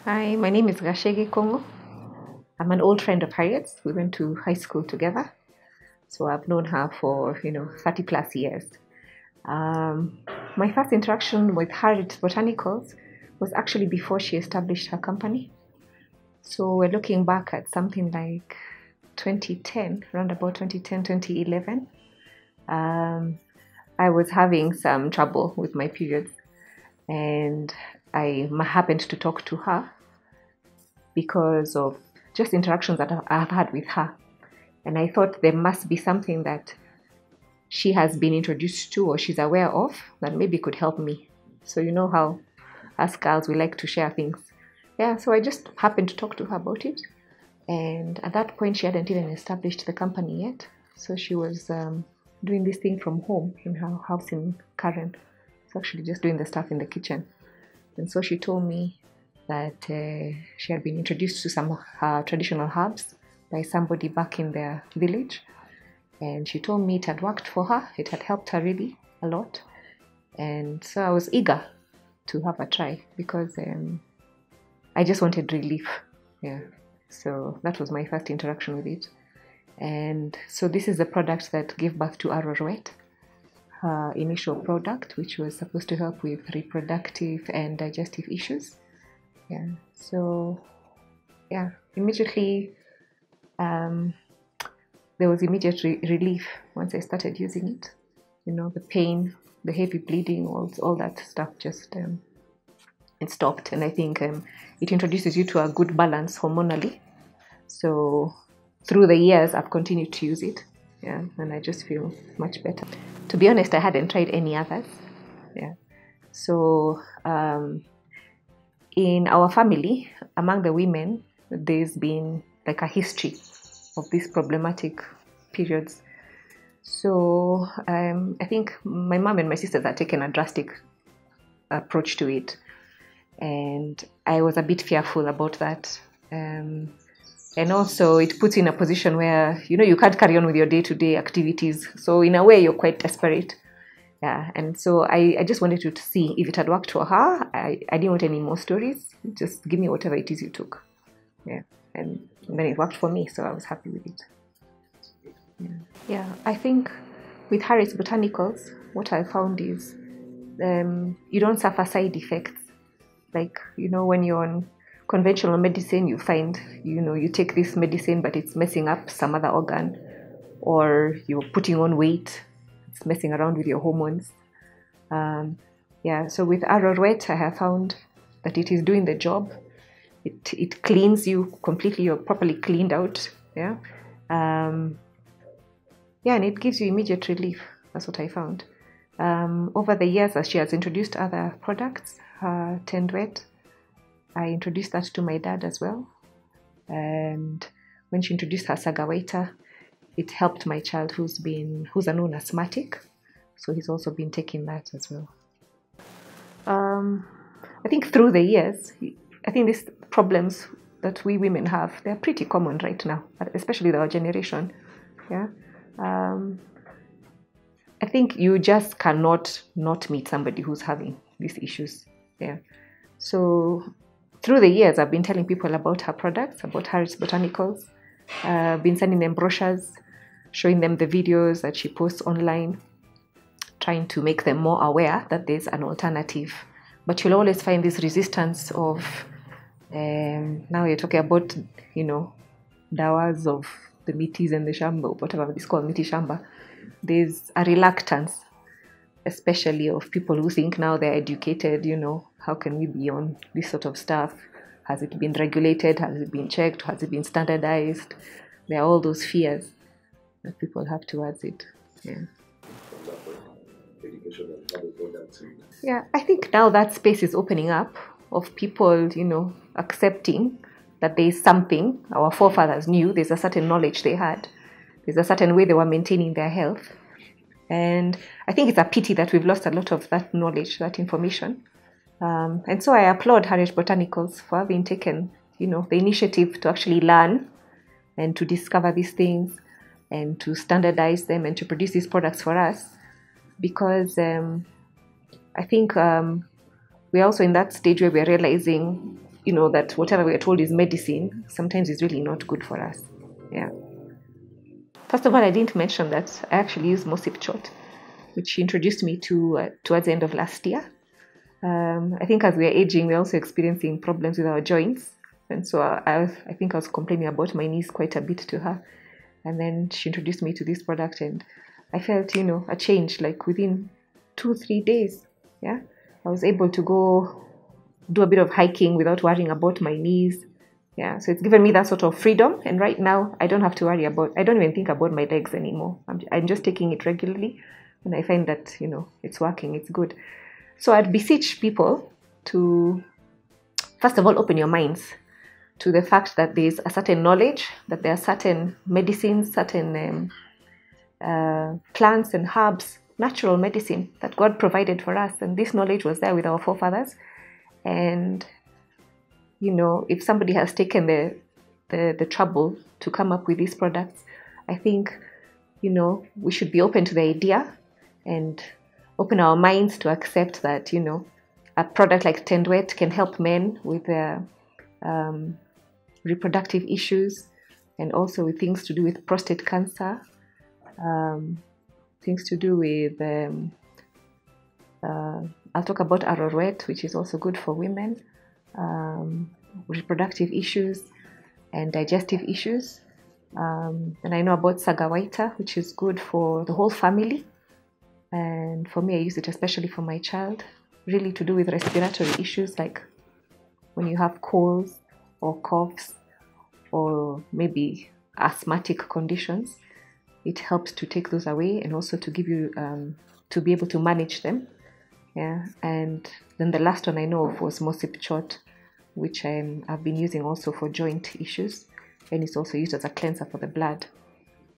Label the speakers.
Speaker 1: Hi, my name is Gacigi Kongo. I'm an old friend of Harriet's. We went to high school together. So I've known her for, 30 plus years. Um, my first interaction with Harriet Botanicals was actually before she established her company. So we're looking back at something like 2010, around about 2010, 2011. I was having some trouble with my periods, and I happened to talk to her because of just interactions that I've had with her. And I thought there must be something that she has been introduced to or she's aware of that maybe could help me. So you know how us girls, we like to share things. Yeah, so I just happened to talk to her about it. And at that point, she hadn't even established the company yet. So she was doing this thing from home in her house in Karen. It's actually just doing the stuff in the kitchen. And so she told me that she had been introduced to some traditional herbs by somebody back in their village. And she told me it had worked for her. It had helped her really a lot. And so I was eager to have a try because I just wanted relief. Yeah. So that was my first interaction with it. And so this is the product that gave birth to Arorwet, her initial product, which was supposed to help with reproductive and digestive issues. Yeah. So, yeah, immediately there was immediate relief once I started using it. You know, the pain, the heavy bleeding, all that stuff just it stopped. And I think it introduces you to a good balance hormonally. So through the years, I've continued to use it. Yeah, and I just feel much better. To be honest, I hadn't tried any others. Yeah. So in our family, among the women, there's been like a history of these problematic periods. So I think my mom and my sisters had taken a drastic approach to it. And I was a bit fearful about that. And also it puts you in a position where, you can't carry on with your day-to-day activities. So in a way, you're quite desperate. Yeah, and so I just wanted to see if it had worked for her. I didn't want any more stories. Just give me whatever it is you took. Yeah, and then it worked for me, so I was happy with it. Yeah, I think with Harriet's Botanicals, what I found is you don't suffer side effects. Like, when you're on conventional medicine, you find, you take this medicine, but it's messing up some other organ, or you're putting on weight, it's messing around with your hormones. So with Arorwet, I have found that it is doing the job. It cleans you completely. You're properly cleaned out. Yeah. And it gives you immediate relief. That's what I found. Over the years, as she has introduced other products, Tendwet, I introduced that to my dad as well. And when she introduced her Sagawaita, it helped my child who's a known asthmatic. So he's also been taking that as well. I think through the years, I think these problems that we women have, they're pretty common right now, especially our generation. Yeah. I think you just cannot not meet somebody who's having these issues. Yeah. So through the years, I've been telling people about her products, about Harriet's Botanicals. I've been sending them brochures, showing them the videos that she posts online, trying to make them more aware that there's an alternative. But you'll always find this resistance of, now you're talking about, dawas of the mitis and the shamba, whatever it's called, miti shamba. There's a reluctance, especially of people who think now they're educated, how can we be on this sort of stuff? Has it been regulated? Has it been checked? Has it been standardized? There are all those fears that people have towards it. Yeah. Yeah, I think now that space is opening up of people, accepting that there is something our forefathers knew. There's a certain knowledge they had. There's a certain way they were maintaining their health. And I think it's a pity that we've lost a lot of that knowledge, that information. And so I applaud Harriet Botanicals for having taken, the initiative to actually learn and to discover these things and to standardize them and to produce these products for us. Because I think we're also in that stage where we're realizing that whatever we're told is medicine sometimes is really not good for us. Yeah. First of all, I didn't mention that I actually use Mosipchot, which she introduced me to towards the end of last year. I think as we're aging, we're also experiencing problems with our joints. And so I think I was complaining about my knees quite a bit to her. And then she introduced me to this product, and I felt, a change, like within 2-3 days. Yeah. I was able to go do a bit of hiking without worrying about my knees. Yeah. So it's given me that sort of freedom. And right now, I don't have to worry I don't even think about my legs anymore. I'm just taking it regularly. And I find that, it's working, it's good. So I'd beseech people to, first of all, open your minds to the fact that there's a certain knowledge, that there are certain medicines, certain plants and herbs, natural medicine that God provided for us. And this knowledge was there with our forefathers. And, if somebody has taken the trouble to come up with these products, I think, we should be open to the idea and open our minds to accept that, a product like Arorwet can help men with their reproductive issues, and also with things to do with prostate cancer, things to do with, I'll talk about Arorwet, which is also good for women, reproductive issues and digestive issues. And I know about Sagawaita, which is good for the whole family. And for me, I use it especially for my child, really to do with respiratory issues, like when you have colds or coughs or maybe asthmatic conditions. It helps to take those away and also to give you, to be able to manage them. Yeah. And then the last one I know of was Mosipchot, which I've been using also for joint issues. And it's also used as a cleanser for the blood.